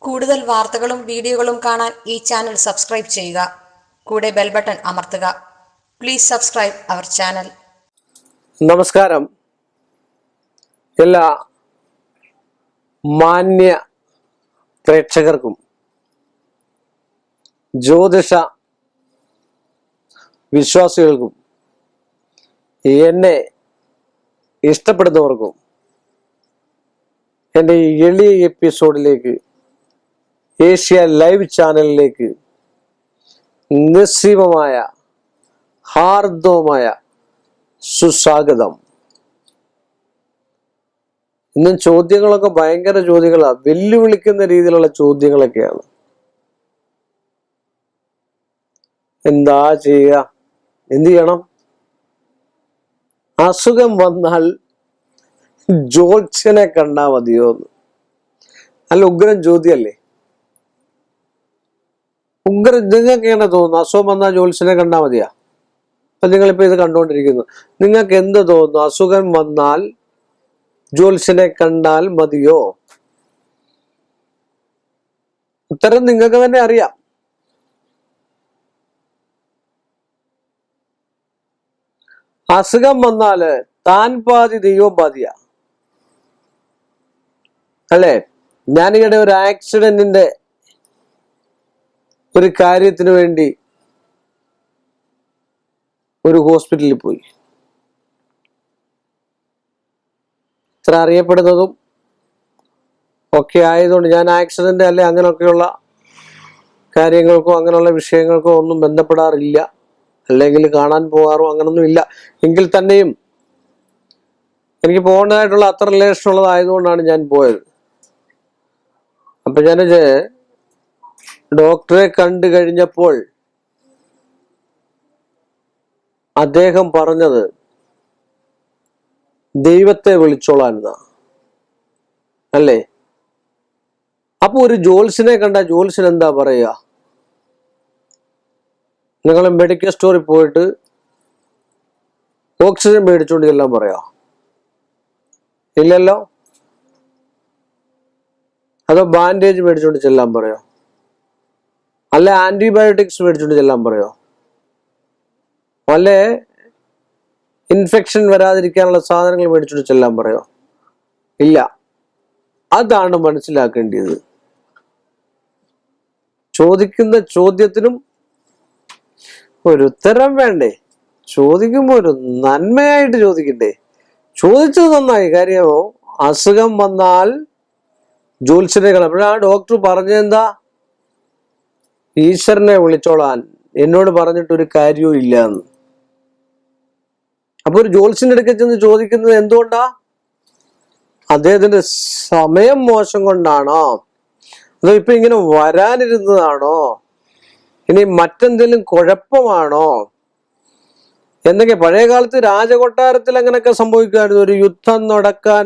കൂടുതൽ വാർത്തകളും വീഡിയോകളും കാണാൻ ഈ ചാനൽ സബ്സ്ക്രൈബ് ചെയ്യുക. കൂടെ ബെൽ ബട്ടൺ അമർത്തുക. Please subscribe our channel. നമസ്കാരം. എല്ലാ മാന്യ പ്രേക്ഷകർക്കും ജ്യോതിഷ വിശ്വാസികൾക്കും എന്നെ ഇഷ്ടപ്പെടുന്നവർക്കും എൻ്റെ എളിയ എപ്പിസോഡിലേക്ക്, ഏഷ്യ ലൈവ് ചാനലിലേക്ക് നിസ്സീമമായ ഹാർദവമായ സുസ്വാഗതം. ഇന്നും ചോദ്യങ്ങളൊക്കെ ഭയങ്കര ചോദ്യങ്ങളാണ്, വെല്ലുവിളിക്കുന്ന രീതിയിലുള്ള ചോദ്യങ്ങളൊക്കെയാണ്. എന്താ ചെയ്യുക? എന്ത് ചെയ്യണം? അസുഖം വന്നാൽ ജ്യോത്സ്യനെ കണ്ടാ മതിയോ എന്ന്. നല്ല ഉഗ്രൻ ചോദ്യമല്ലേ? ഉഗ്രൻ. നിങ്ങൾക്ക് എങ്ങനെ തോന്നുന്നു? അസുഖം വന്നാൽ ജ്യോത്സ്യനെ കണ്ടാ മതിയാ? അപ്പൊ നിങ്ങളിപ്പോ ഇത് കണ്ടുകൊണ്ടിരിക്കുന്നു, നിങ്ങൾക്ക് എന്ത് തോന്നുന്നു? അസുഖം വന്നാൽ ജ്യോത്സ്യനെ കണ്ടാൽ മതിയോ? ഉത്തരം നിങ്ങൾക്ക് തന്നെ അറിയാം. അസുഖം വന്നാല് താൻ പാതി ദൈവം പാതിയാ, അല്ലേ? ഞാനിവിടെ ഒരു ആക്സിഡന്റിന്റെ ഒരു കാര്യത്തിന് വേണ്ടി ഒരു ഹോസ്പിറ്റലിൽ പോയി. ഇത്ര അറിയപ്പെടുന്നതും ഒക്കെ ആയതുകൊണ്ട് ഞാൻ ആക്സിഡന്റ് അല്ലെ അങ്ങനെയൊക്കെയുള്ള കാര്യങ്ങൾക്കോ അങ്ങനെയുള്ള വിഷയങ്ങൾക്കോ ഒന്നും ബന്ധപ്പെടാറില്ല, അല്ലെങ്കിൽ കാണാൻ പോകാറോ അങ്ങനൊന്നും ഇല്ല. എങ്കിൽ തന്നെയും എനിക്ക് പോകേണ്ടതായിട്ടുള്ള അത്ര റിലേഷൻ ഉള്ളതായതുകൊണ്ടാണ് ഞാൻ പോയത്. അപ്പൊ ഞാനത് ഡോക്ടറെ കണ്ടു കഴിഞ്ഞപ്പോൾ അദ്ദേഹം പറഞ്ഞത് ദൈവത്തെ വിളിച്ചോളാൻ എന്നാ, അല്ലേ? അപ്പൊ ഒരു ജ്യോത്സ്യനെ കണ്ട ജ്യോത്സ്യൻ എന്താ പറയുക? നിങ്ങൾ മെഡിക്കൽ സ്റ്റോറിൽ പോയിട്ട് ഓക്സിജൻ മേടിച്ചുകൊണ്ട് ചെല്ലാൻ പറയാ? ഇല്ലല്ലോ. അതോ ബാൻഡേജ് മേടിച്ചുകൊണ്ട് ചെല്ലാൻ പറയോ? അല്ലെ ആന്റിബയോട്ടിക്സ് മേടിച്ചുകൊണ്ട് ചെല്ലാൻ പറയോ? അല്ലെ ഇൻഫെക്ഷൻ വരാതിരിക്കാനുള്ള സാധനങ്ങൾ മേടിച്ചുകൊണ്ട് ചെല്ലാൻ പറയോ? ഇല്ല. അതാണ് മനസ്സിലാക്കേണ്ടത്. ചോദിക്കുന്ന ചോദ്യത്തിനും ഒരു ഉത്തരം വേണ്ടേ? ചോദിക്കുമ്പോ ഒരു നന്മയായിട്ട് ചോദിക്കണ്ടേ? ചോദിച്ചത് നന്നായി. കാര്യമോ, അസുഖം വന്നാൽ ജ്യോത്സ്യനെ കാണാം. അപ്പോഴാ ഡോക്ടർ പറഞ്ഞെന്താ? ഈശ്വരനെ വിളിച്ചോളാൻ. എന്നോട് പറഞ്ഞിട്ടൊരു കാര്യവും ഇല്ല എന്ന്. അപ്പൊ ഒരു ജ്യോത്സ്യന്റെ അടുക്കൽ ചെന്ന് ചോദിക്കുന്നത് എന്തുകൊണ്ടാ? അദ്ദേഹത്തിന്റെ സമയം മോശം കൊണ്ടാണോ? അതോ ഇപ്പൊ ഇങ്ങനെ വരാനിരുന്നതാണോ? ഇനി മറ്റെന്തെങ്കിലും കുഴപ്പമാണോ എന്നൊക്കെ. പഴയ കാലത്ത് രാജകൊട്ടാരത്തിൽ അങ്ങനെയൊക്കെ സംഭവിക്കുമായിരുന്നു. ഒരു യുദ്ധം നടക്കാൻ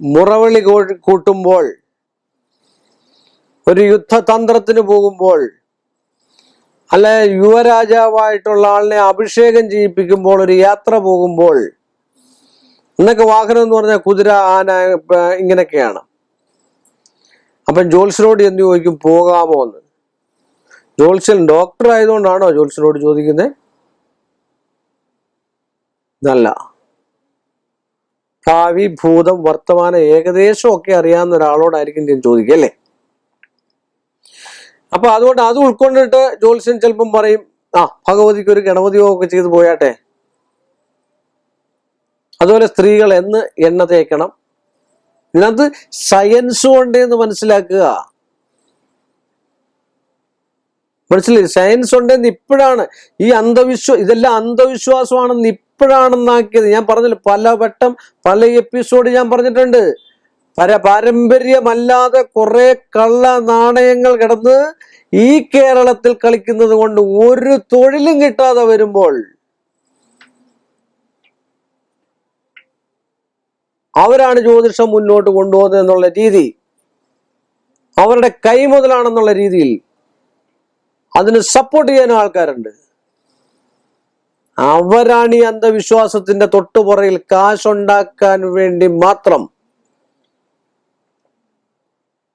മുറവിളി കൂട്ടുമ്പോൾ, ഒരു യുദ്ധതന്ത്രത്തിന് പോകുമ്പോൾ, അല്ലെ യുവരാജാവായിട്ടുള്ള ആളിനെ അഭിഷേകം ചെയ്യിപ്പിക്കുമ്പോൾ, ഒരു യാത്ര പോകുമ്പോൾ, എന്നൊക്കെ വാഹനം എന്ന് പറഞ്ഞാൽ കുതിര, ആന, ഇങ്ങനെയൊക്കെയാണ്. അപ്പം ജ്യോത്സ്യനോട് എന്ന് ചോദിക്കും, പോകാമോ എന്ന്. ജ്യോത്സ്യൻ ഡോക്ടർ ആയതുകൊണ്ടാണോ ജ്യോത്സ്യനോട് ചോദിക്കുന്നത്? നല്ല ഭാവി, ഭൂതം, വർത്തമാനം ഏകദേശം ഒക്കെ അറിയാവുന്ന ഒരാളോടായിരിക്കും ഞാൻ ചോദിക്കുക, അല്ലേ? അപ്പൊ അതുകൊണ്ട് അത് ഉൾക്കൊണ്ടിട്ട് ജ്യോത്സ്യൻ ചിലപ്പം പറയും, ഭഗവതിക്ക് ഒരു ഗണപതിയോ ഒക്കെ ചെയ്ത് പോയാട്ടെ. അതുപോലെ സ്ത്രീകൾ എന്ന് എണ്ണ തേക്കണം. ഇതിനകത്ത് സയൻസ് ഉണ്ടെന്ന് മനസ്സിലാക്കുക. മനസ്സിലായി? സയൻസ് ഉണ്ടെന്ന് ഇപ്പോഴാണ് ഈ ഇതെല്ലാം അന്ധവിശ്വാസമാണെന്ന് ഇപ്പോഴാണെന്നാക്കിയത്. ഞാൻ പറഞ്ഞില്ല, പലവട്ടം പല എപ്പിസോഡ് ഞാൻ പറഞ്ഞിട്ടുണ്ട്. പാരമ്പര്യമല്ലാതെ കുറെ കള്ള നാണയങ്ങൾ കിടന്ന് ഈ കേരളത്തിൽ കളിക്കുന്നത് കൊണ്ട് ഒരു തൊഴിലും കിട്ടാതെ വരുമ്പോൾ അവരാണ് ജ്യോതിഷം മുന്നോട്ട് കൊണ്ടുപോകുന്നത് എന്നുള്ള രീതി, അവരുടെ കൈമുതലാണെന്നുള്ള രീതിയിൽ അതിന് സപ്പോർട്ട് ചെയ്യാനും ആൾക്കാരുണ്ട്. അവരാണ് ഈ അന്ധവിശ്വാസത്തിന്റെ തൊട്ടുപുറയിൽ കാശുണ്ടാക്കാൻ വേണ്ടി മാത്രം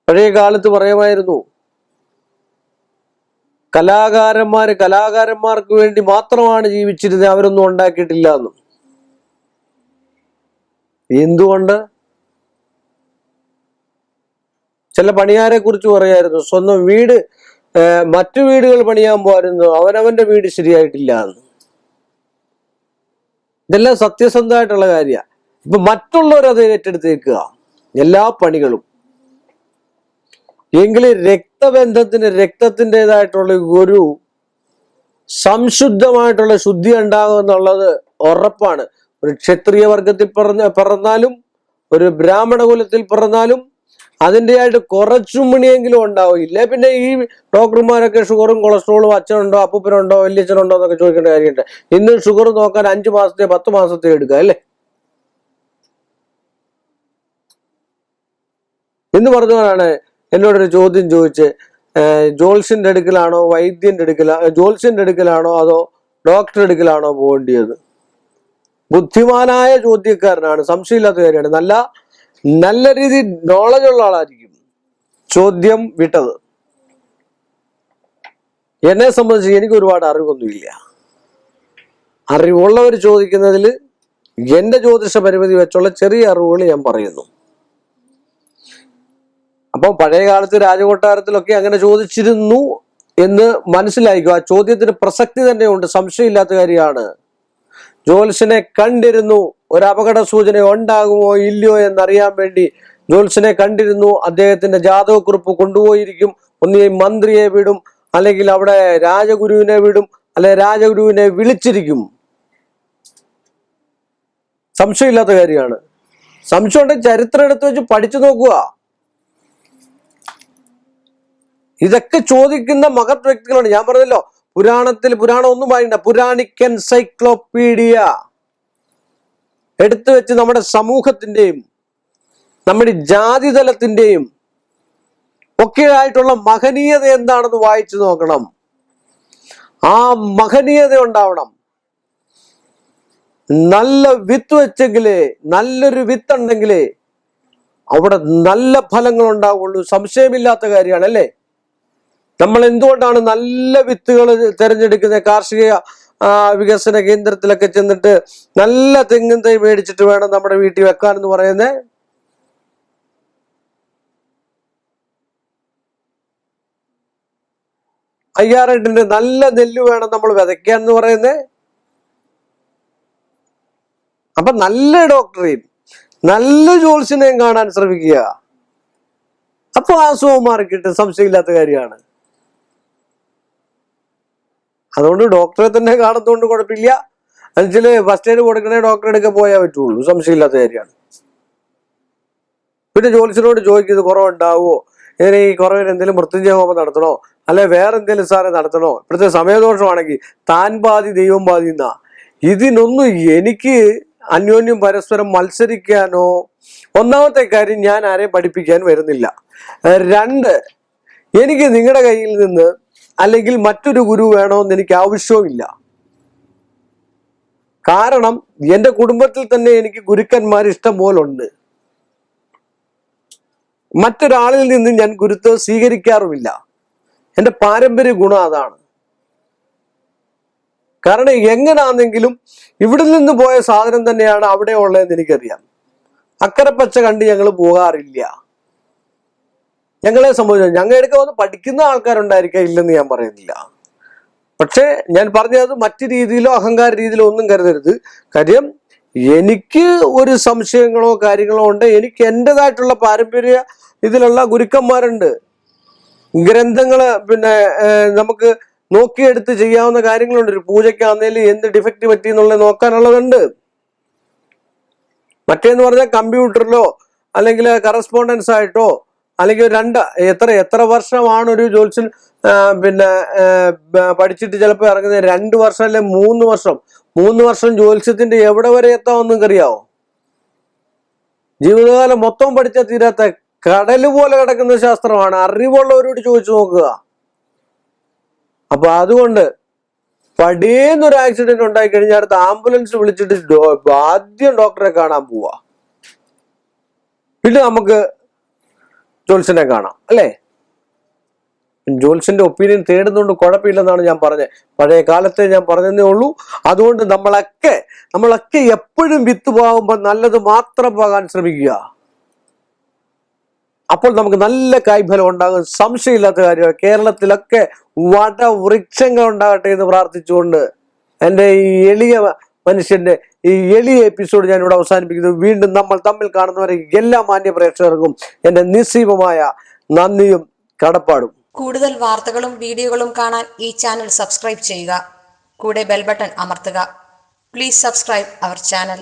പഴയ കാലത്ത് പറയുമായിരുന്നു, കലാകാരന്മാർക്ക് വേണ്ടി മാത്രമാണ് ജീവിച്ചിരുന്നത്, അവരൊന്നും ഉണ്ടാക്കിയിട്ടില്ല എന്നും. എന്തുകൊണ്ട്? ചില പണിയാരെ കുറിച്ച് പറയായിരുന്നു, സ്വന്തം വീട് മറ്റു വീടുകൾ പണിയാൻ പോരുന്നു, അവനവന്റെ വീട് ശരിയായിട്ടില്ല എന്ന്. ഇതെല്ലാം സത്യസന്ധമായിട്ടുള്ള കാര്യമാണ്. ഇപ്പൊ മറ്റുള്ളവർ അത് ഏറ്റെടുത്തേക്കുക എല്ലാ പണികളും. എങ്കിലും രക്തബന്ധത്തിന് രക്തത്തിൻ്റെതായിട്ടുള്ള ഒരു സംശുദ്ധമായിട്ടുള്ള ശുദ്ധി ഉണ്ടാകും എന്നുള്ളത് ഉറപ്പാണ്. ഒരു ക്ഷത്രിയ വർഗത്തിൽ പിറന്നാലും ഒരു ബ്രാഹ്മണ കുലത്തിൽ പിറന്നാലും അതിൻ്റെതായിട്ട് കുറച്ചുമണിയെങ്കിലും ഉണ്ടാവും. ഇല്ലേ പിന്നെ ഈ ഡോക്ടർമാരൊക്കെ ഷുഗറും കൊളസ്ട്രോളും അച്ഛനുണ്ടോ അപ്പൂപ്പനുണ്ടോ വലിയച്ഛനുണ്ടോ എന്നൊക്കെ ചോദിക്കേണ്ട കാര്യമുണ്ട്. ഇന്ന് ഷുഗർ നോക്കാൻ 5 മാസത്തെ 10 മാസത്തെ എടുക്കുക അല്ലേ? എന്ന് പറഞ്ഞവരാണ് എന്നോടൊരു ചോദ്യം ചോദിച്ച്, ജോത്സ്യന്റെ അടുക്കലാണോ ജോത്സ്യന്റെ അടുക്കലാണോ അതോ ഡോക്ടർ അടുക്കലാണോ പോകേണ്ടത്? ബുദ്ധിമാനായ ചോദ്യക്കാരനാണ്, സംശയമില്ലാത്ത കാര്യമാണ്. നല്ല രീതിയിൽ നോളജ് ഉള്ള ആളായിരിക്കും ചോദ്യം വിട്ടത്. എന്നെ സംബന്ധിച്ച് എനിക്ക് ഒരുപാട് അറിവൊന്നുമില്ല. അറിവുള്ളവർ ചോദിക്കുന്നതിൽ എന്റെ ജ്യോതിഷ പരിമിതി വെച്ചുള്ള ചെറിയ അറിവുകൾ ഞാൻ പറയുന്നു. അപ്പം പഴയ കാലത്ത് രാജകൊട്ടാരത്തിലൊക്കെ അങ്ങനെ ചോദിച്ചിരുന്നു എന്ന് മനസ്സിലാക്കുക. ആ ചോദ്യത്തിന് പ്രസക്തി തന്നെയുണ്ട്, സംശയമില്ലാത്ത കാര്യമാണ്. ജ്യോത്സ്യനെ കണ്ടിരുന്നു, ഒരു അപകട സൂചന ഉണ്ടാകുമോ ഇല്ലയോ എന്നറിയാൻ വേണ്ടി ജ്യോത്സ്യനെ കണ്ടിരുന്നു. അദ്ദേഹത്തിന്റെ ജാതകക്കുറിപ്പ് കൊണ്ടുപോയിരിക്കും. ഒന്നുകിൽ മന്ത്രിയെ വിടും, അല്ലെങ്കിൽ അവിടെ രാജഗുരുവിനെ വിടും, അല്ലെ രാജഗുരുവിനെ വിളിച്ചിരിക്കും. സംശയമില്ലാത്ത കാര്യമാണ്. സംശയം ഉണ്ടെങ്കിൽ ചരിത്രം എടുത്ത് വെച്ച് പഠിച്ചു നോക്കുക. ഇതൊക്കെ ചോദിക്കുന്ന മഹത് വ്യക്തികളാണ്. ഞാൻ പറഞ്ഞല്ലോ, പുരാണം ഒന്നും വായിണ്ട, പുരാണിക് എൻസൈക്ലോപീഡിയ എടുത്തു വെച്ച് നമ്മുടെ സമൂഹത്തിന്റെയും നമ്മുടെ ജാതിതലത്തിന്റെയും ഒക്കെ ആയിട്ടുള്ള മഹനീയത എന്താണെന്ന് വായിച്ചു നോക്കണം. ആ മഹനീയത ഉണ്ടാവണം. നല്ല വിത്ത് വെച്ചെങ്കിലേ, നല്ലൊരു വിത്തുണ്ടെങ്കിലേ അവിടെ നല്ല ഫലങ്ങൾ ഉണ്ടാവുള്ളൂ. സംശയമില്ലാത്ത കാര്യമാണ് അല്ലേ? നമ്മൾ എന്തുകൊണ്ടാണ് നല്ല വിത്തുകൾ തിരഞ്ഞെടുക്കുന്നത്? കാർഷിക വികസന കേന്ദ്രത്തിലൊക്കെ ചെന്നിട്ട് നല്ല തെങ്ങിൻ തൈ മേടിച്ചിട്ട് വേണം നമ്മുടെ വീട്ടിൽ വെക്കാൻ എന്ന് പറയുന്നത്. അയ്യാറെട്ടിന്റെ നല്ല നെല്ല് വേണം നമ്മൾ വിതയ്ക്കാൻ എന്ന് പറയുന്നത്. അപ്പൊ നല്ല ഡോക്ടറെയും നല്ല ജ്യോത്സ്യനെയും കാണാൻ ശ്രമിക്കുക. അപ്പൊ അസുഖം മാറിക്കിട്ട് സംശയമില്ലാത്ത കാര്യമാണ്. അതുകൊണ്ട് ഡോക്ടറെ തന്നെ കാണുന്നതുകൊണ്ട് കുഴപ്പമില്ല. എന്നുവെച്ചാല് ഫസ്റ്റ് എയ്ഡ് കൊടുക്കണേ ഡോക്ടറെ എടുക്കാൻ പോയാൽ പറ്റുള്ളൂ, സംശയമില്ലാത്ത കാര്യമാണ്. പിന്നെ ജ്യോത്സ്യനോട് ചോദിക്കുന്നത് കുറവുണ്ടാവോ, ഇങ്ങനെ ഈ കുറവിന് എന്തെങ്കിലും മൃത്യുഞ്ജയ ഹോമം നടത്തണോ, അല്ലെ വേറെ എന്തെങ്കിലും സാറെ നടത്തണോ? ഇപ്പോഴത്തെ സമയദോഷമാണെങ്കിൽ താൻ പാതി ദൈവം പാതി എന്നാ. ഇതിനൊന്നും എനിക്ക് അന്യോന്യം പരസ്പരം മത്സരിക്കാനോ, ഒന്നാമത്തെ കാര്യം ഞാൻ ആരെയും പഠിപ്പിക്കാൻ വരുന്നില്ല. 2, എനിക്ക് നിങ്ങളുടെ കയ്യിൽ നിന്ന് അല്ലെങ്കിൽ മറ്റൊരു ഗുരു വേണമെന്ന് എനിക്ക് ആവശ്യവുമില്ല. കാരണം എന്റെ കുടുംബത്തിൽ തന്നെ എനിക്ക് ഗുരുക്കന്മാർ ഇഷ്ടം പോലെ ഉണ്ട്. മറ്റൊരാളിൽ നിന്ന് ഞാൻ ഗുരുത്വം സ്വീകരിക്കാറുമില്ല. എന്റെ പാരമ്പര്യ ഗുണം അതാണ്. കാരണം എങ്ങനാണെങ്കിലും ഇവിടെ നിന്ന് പോയ സാധനം തന്നെയാണ് അവിടെ ഉള്ളതെന്ന് എനിക്കറിയാം. അക്കരെ പച്ച കണ്ട് ഞങ്ങൾ പോകാറില്ല. ഞങ്ങളെ സംബന്ധിച്ചു ഞങ്ങളെടുക്ക വന്ന് പഠിക്കുന്ന ആൾക്കാരുണ്ടായിരിക്കാം, ഇല്ലെന്ന് ഞാൻ പറയുന്നില്ല. പക്ഷെ ഞാൻ പറഞ്ഞത് മറ്റു രീതിയിലോ അഹങ്കാര രീതിയിലോ ഒന്നും കരുതരുത്. കാര്യം എനിക്ക് ഒരു സംശയങ്ങളോ കാര്യങ്ങളോ ഉണ്ട്. എനിക്ക് എൻ്റെതായിട്ടുള്ള പാരമ്പര്യ ഇതിലുള്ള ഗുരുക്കന്മാരുണ്ട്. ഗ്രന്ഥങ്ങള് പിന്നെ നമുക്ക് നോക്കിയെടുത്ത് ചെയ്യാവുന്ന കാര്യങ്ങളുണ്ട്. ഒരു പൂജയ്ക്കാന്നേലും എന്ത് ഡിഫക്റ്റ് പറ്റി എന്നുള്ളത് നോക്കാനുള്ളതുണ്ട്. മറ്റേന്ന് പറഞ്ഞാൽ കമ്പ്യൂട്ടറിലോ അല്ലെങ്കിൽ കറസ്പോണ്ടൻസ് ആയിട്ടോ അല്ലെങ്കിൽ എത്ര വർഷമാണ് ഒരു ജ്യോത്സ്യൻ പിന്നെ പഠിച്ചിട്ട് ചിലപ്പോൾ ഇറങ്ങുന്നത്? 2 വർഷം അല്ലെ 3 വർഷം. 3 വർഷം ജ്യോത്സ്യത്തിന്റെ എവിടെ വരെ എത്താമെന്ന് നിങ്ങൾക്കറിയാവോ? ജീവിതകാലം മൊത്തം പഠിച്ചാൽ തീരാത്ത കടല് പോലെ കിടക്കുന്ന ശാസ്ത്രമാണ്. അറിവുള്ളവരോട് ചോദിച്ചു നോക്കുക. അപ്പൊ അതുകൊണ്ട് പടിയെന്നൊരു ആക്സിഡന്റ് ഉണ്ടായി കഴിഞ്ഞാൽ അടുത്ത് ആംബുലൻസ് വിളിച്ചിട്ട് ആദ്യം ഡോക്ടറെ കാണാൻ പോവാ. പിന്നെ നമുക്ക് ജോത്സ്യനെ കാണാം അല്ലേ? ജോത്സ്യന്റെ ഒപ്പീനിയൻ തേടുന്നതുകൊണ്ട് കുഴപ്പമില്ലെന്നാണ് ഞാൻ പറഞ്ഞത്. പഴയ കാലത്തെ ഞാൻ പറഞ്ഞതേ ഉള്ളൂ. അതുകൊണ്ട് നമ്മളൊക്കെ എപ്പോഴും വിത്ത് പോകുമ്പോൾ നല്ലത് മാത്രം പോകാൻ ശ്രമിക്കുക. അപ്പോൾ നമുക്ക് നല്ല കായ്ഫലം ഉണ്ടാകും, സംശയമില്ലാത്ത കാര്യമാണ്. കേരളത്തിലൊക്കെ വടവൃക്ഷങ്ങൾ ഉണ്ടാകട്ടെ എന്ന് പ്രാർത്ഥിച്ചുകൊണ്ട് എൻ്റെ ഈ എളിയ മനുഷ്യന്റെ ഈ എളിയ എപ്പിസോഡ് ഞാൻ ഇവിടെ അവസാനിപ്പിക്കുന്നു. വീണ്ടും നമ്മൾ തമ്മിൽ കാണുന്നവരെ എല്ലാ മാന്യ പ്രേക്ഷകർക്കും എൻ്റെ നിസ്സീമമായ നന്ദിയും കടപ്പാടും. കൂടുതൽ വാർത്തകളും വീഡിയോകളും കാണാൻ ഈ ചാനൽ സബ്സ്ക്രൈബ് ചെയ്യുക. കൂടെ ബെൽ ബട്ടൺ അമർത്തുക. Please subscribe our channel.